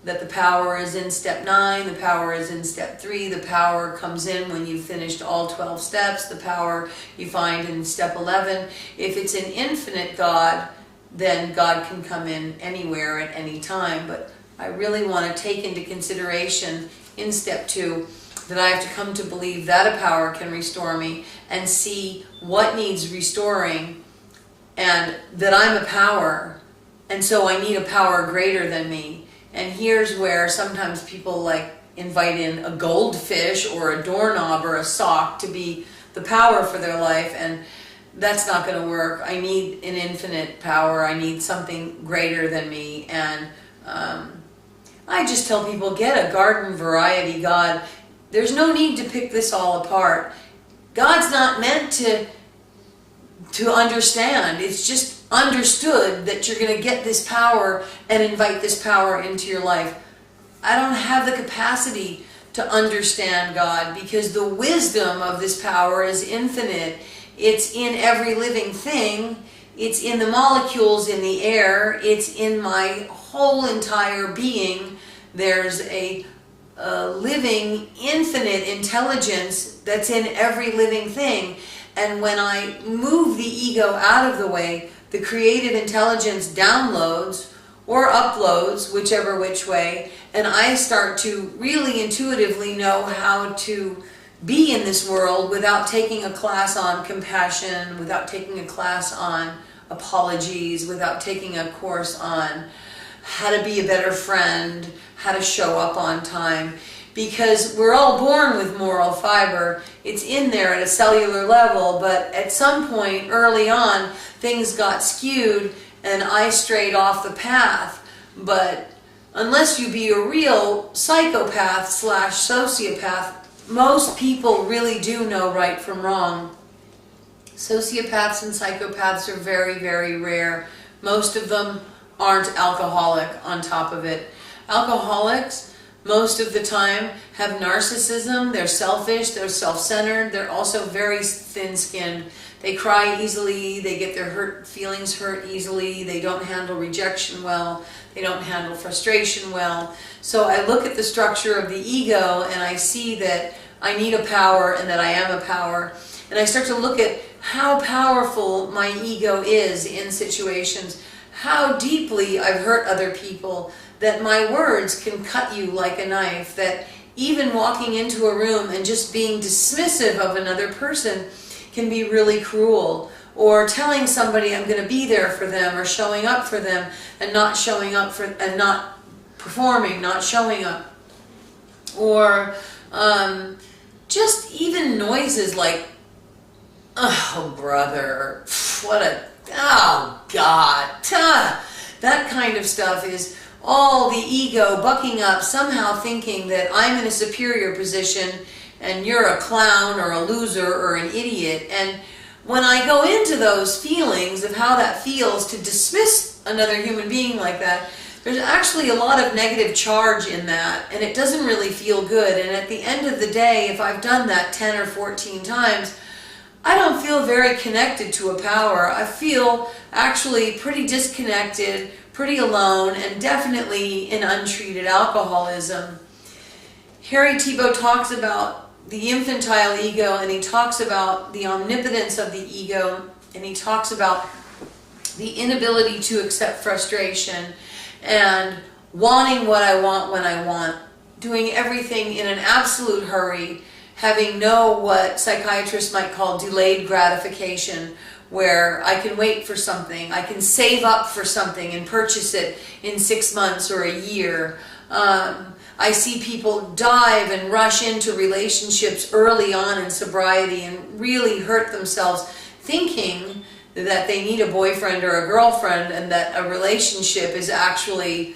that the power is in step 9, the power is in step 3, the power comes in when you've finished all 12 steps, the power you find in step 11. If it's an infinite God, then God can come in anywhere at any time. But I really want to take into consideration in step 2 that I have to come to believe that a power can restore me and see what needs restoring, and that I'm a power, and so I need a power greater than me. And here's where sometimes people like invite in a goldfish or a doorknob or a sock to be the power for their life, and that's not going to work. I need an infinite power. I need something greater than me. And I just tell people, get a garden variety God. There's no need to pick this all apart. God's not meant to understand. It's just understood that you're going to get this power and invite this power into your life. I don't have the capacity to understand God because the wisdom of this power is infinite. It's in every living thing. It's in the molecules in the air. It's in my whole entire being. There's a living, infinite intelligence that's in every living thing. And when I move the ego out of the way, the creative intelligence downloads or uploads, whichever which way, and I start to really intuitively know how to be in this world without taking a class on compassion, without taking a class on apologies, without taking a course on how to be a better friend, how to show up on time. Because we're all born with moral fiber. It's in there at a cellular level, but at some point early on, things got skewed and I strayed off the path. But unless you be a real psychopath / sociopath, most people really do know right from wrong. Sociopaths and psychopaths are very, very rare. Most of them aren't alcoholic on top of it. Alcoholics, most of the time, have narcissism. They're selfish, they're self-centered, they're also very thin-skinned. They cry easily, they get their feelings hurt easily, they don't handle rejection well, they don't handle frustration well. So I look at the structure of the ego and I see that I need a power and that I am a power. And I start to look at how powerful my ego is in situations, how deeply I've hurt other people, that my words can cut you like a knife, that even walking into a room and just being dismissive of another person can be really cruel, or telling somebody I'm going to be there for them or showing up for them and not showing up for, and not performing, not showing up, or just even noises like, oh brother, what a, oh God, that kind of stuff is all the ego bucking up, somehow thinking that I'm in a superior position and you're a clown or a loser or an idiot. And when I go into those feelings of how that feels to dismiss another human being like that, there's actually a lot of negative charge in that, and it doesn't really feel good. And at the end of the day, if I've done that 10 or 14 times, I don't feel very connected to a power. I feel actually pretty disconnected, pretty alone, and definitely in untreated alcoholism. Harry Tiebout talks about the infantile ego, and he talks about the omnipotence of the ego, and he talks about the inability to accept frustration and wanting what I want when I want, doing everything in an absolute hurry, having what psychiatrists might call delayed gratification, where I can wait for something, I can save up for something and purchase it in 6 months or a year. I see people dive and rush into relationships early on in sobriety and really hurt themselves thinking that they need a boyfriend or a girlfriend and that a relationship is actually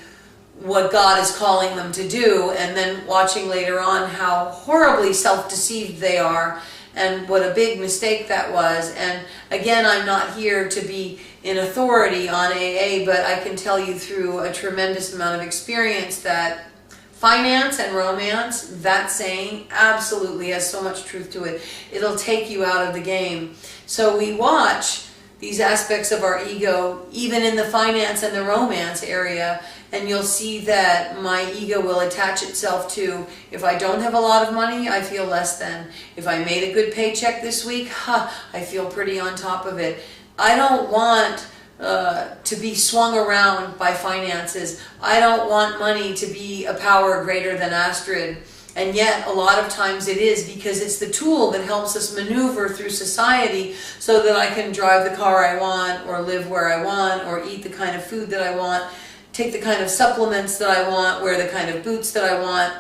what God is calling them to do, and then watching later on how horribly self-deceived they are and what a big mistake that was. And again, I'm not here to be in authority on AA, but I can tell you through a tremendous amount of experience that finance and romance, that saying absolutely has so much truth to it. It'll take you out of the game. So we watch these aspects of our ego, even in the finance and the romance area, and you'll see that my ego will attach itself to, if I don't have a lot of money, I feel less than. If I made a good paycheck this week, I feel pretty on top of it. I don't want to be swung around by finances. I don't want money to be a power greater than Astrid. And yet, a lot of times it is, because it's the tool that helps us maneuver through society so that I can drive the car I want, or live where I want, or eat the kind of food that I want, take the kind of supplements that I want, wear the kind of boots that I want.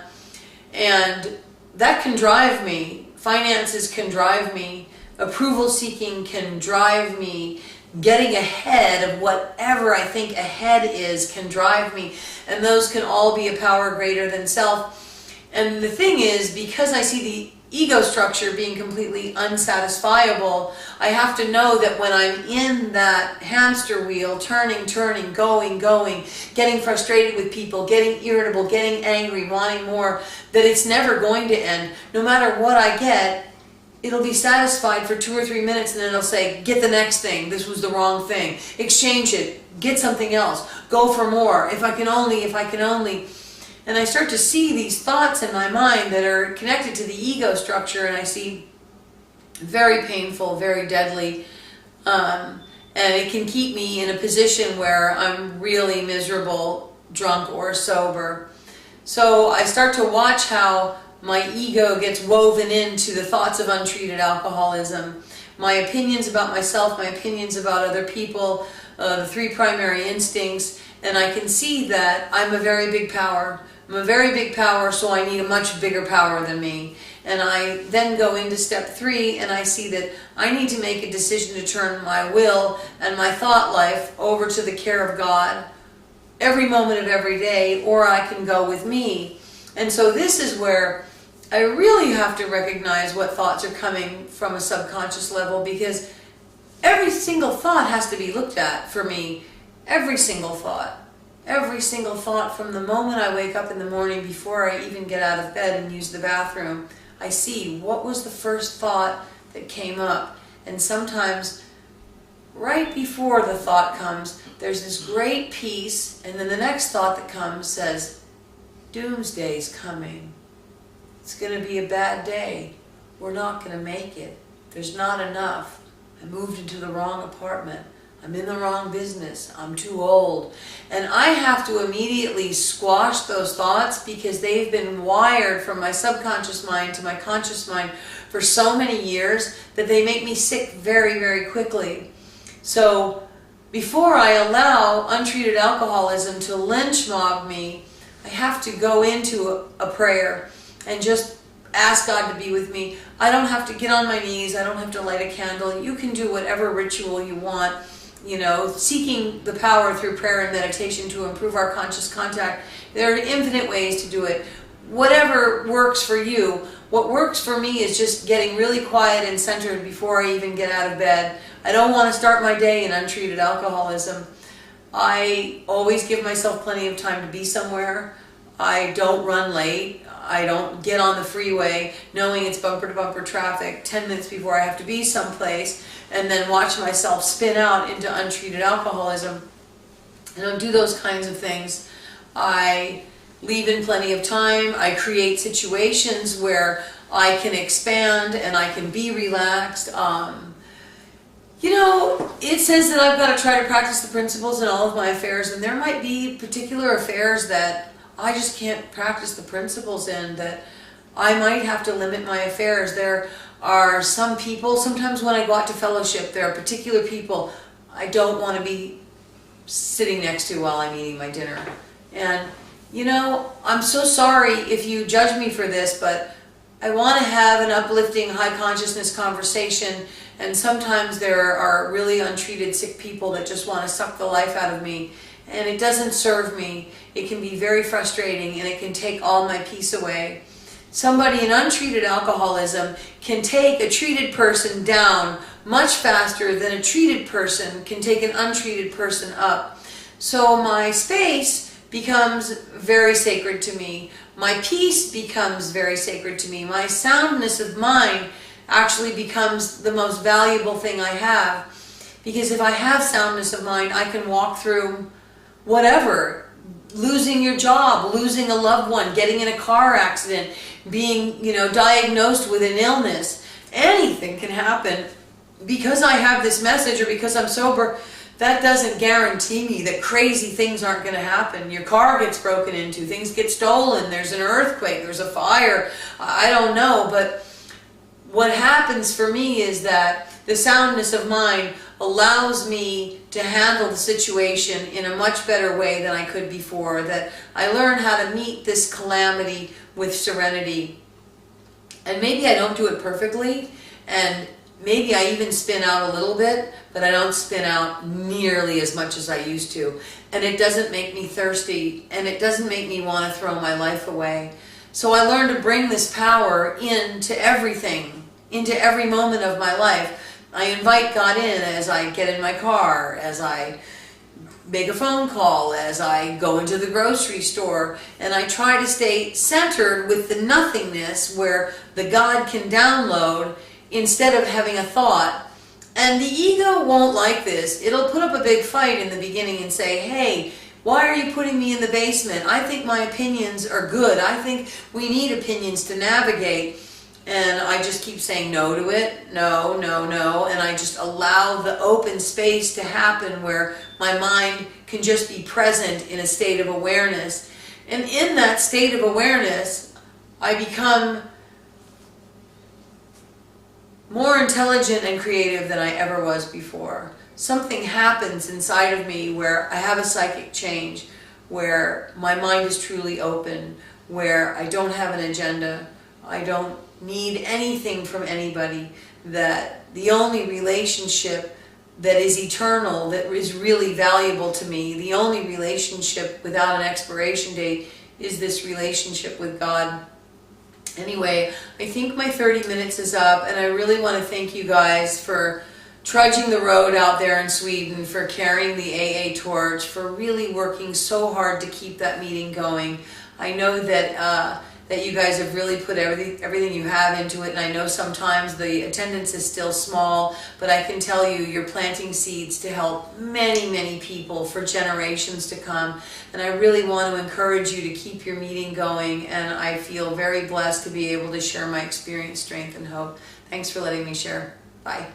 And that can drive me. Finances can drive me. Approval seeking can drive me. Getting ahead of whatever I think ahead is can drive me. And those can all be a power greater than self. And the thing is, because I see the ego structure being completely unsatisfiable, I have to know that when I'm in that hamster wheel, turning, going, getting frustrated with people, getting irritable, getting angry, wanting more, that it's never going to end. No matter what I get, it'll be satisfied for 2 or 3 minutes, and then it'll say, get the next thing, this was the wrong thing, exchange it, get something else, go for more, if I can only. And I start to see these thoughts in my mind that are connected to the ego structure, and I see very painful, very deadly, and it can keep me in a position where I'm really miserable, drunk or sober. So I start to watch how my ego gets woven into the thoughts of untreated alcoholism, my opinions about myself, my opinions about other people, the 3 primary instincts, and I can see that I'm a very big power. I'm a very big power, so I need a much bigger power than me. And I then go into step 3, and I see that I need to make a decision to turn my will and my thought life over to the care of God every moment of every day, or I can go with me. And so this is where I really have to recognize what thoughts are coming from a subconscious level, because every single thought has to be looked at for me. Every single thought. Every single thought, from the moment I wake up in the morning, before I even get out of bed and use the bathroom, I see what was the first thought that came up. And sometimes, right before the thought comes, there's this great peace, and then the next thought that comes says, doomsday's coming. It's going to be a bad day. We're not going to make it. There's not enough. I moved into the wrong apartment. I'm in the wrong business. I'm too old. And I have to immediately squash those thoughts, because they've been wired from my subconscious mind to my conscious mind for so many years that they make me sick very, very quickly. So before I allow untreated alcoholism to lynch mob me, I have to go into a prayer and just ask God to be with me. I don't have to get on my knees. I don't have to light a candle. You can do whatever ritual you want. You know, seeking the power through prayer and meditation to improve our conscious contact. There are infinite ways to do it. Whatever works for you. What works for me is just getting really quiet and centered before I even get out of bed. I don't want to start my day in untreated alcoholism. I always give myself plenty of time to be somewhere. I don't run late. I don't get on the freeway knowing it's bumper-to-bumper traffic 10 minutes before I have to be someplace, and then watch myself spin out into untreated alcoholism. I don't do those kinds of things. I leave in plenty of time. I create situations where I can expand and I can be relaxed. You know, it says that I've got to try to practice the principles in all of my affairs, and there might be particular affairs that I just can't practice the principles in, that I might have to limit my affairs. There are some people, sometimes when I go out to fellowship, there are particular people I don't want to be sitting next to while I'm eating my dinner. And, you know, I'm so sorry if you judge me for this, but I want to have an uplifting, high consciousness conversation, and sometimes there are really untreated sick people that just want to suck the life out of me, and it doesn't serve me. It can be very frustrating, and it can take all my peace away. Somebody in untreated alcoholism can take a treated person down much faster than a treated person can take an untreated person up. So my space becomes very sacred to me. My peace becomes very sacred to me. My soundness of mind actually becomes the most valuable thing I have. Because if I have soundness of mind, I can walk through whatever. losing your job, losing a loved one, getting in a car accident, being, diagnosed with an illness. Anything can happen. Because I have this message or because I'm sober, that doesn't guarantee me that crazy things aren't going to happen. Your car gets broken into, things get stolen, there's an earthquake, there's a fire, I don't know. But what happens for me is that the soundness of mind allows me to handle the situation in a much better way than I could before. That I learn how to meet this calamity with serenity. And maybe I don't do it perfectly, and maybe I even spin out a little bit, but I don't spin out nearly as much as I used to. And it doesn't make me thirsty, and it doesn't make me want to throw my life away. So I learned to bring this power into everything, into every moment of my life. I invite God in as I get in my car, as I make a phone call, as I go into the grocery store, and I try to stay centered with the nothingness where the God can download instead of having a thought. And the ego won't like this. It'll put up a big fight in the beginning and say, hey, why are you putting me in the basement? I think my opinions are good. I think we need opinions to navigate. And I just keep saying no to it. No, no, no. And I just allow the open space to happen where my mind can just be present in a state of awareness. And in that state of awareness, I become more intelligent and creative than I ever was before. Something happens inside of me where I have a psychic change, where my mind is truly open, where I don't have an agenda, I don't need anything from anybody, that the only relationship that is eternal, that is really valuable to me, the only relationship without an expiration date is this relationship with God. Anyway, I think my 30 minutes is up, and I really want to thank you guys for trudging the road out there in Sweden, for carrying the AA torch, for really working so hard to keep that meeting going. I know that that you guys have really put everything you have into it, and I know sometimes the attendance is still small, but I can tell you you're planting seeds to help many, many people for generations to come. And I really want to encourage you to keep your meeting going, and I feel very blessed to be able to share my experience, strength, and hope. Thanks for letting me share. Bye.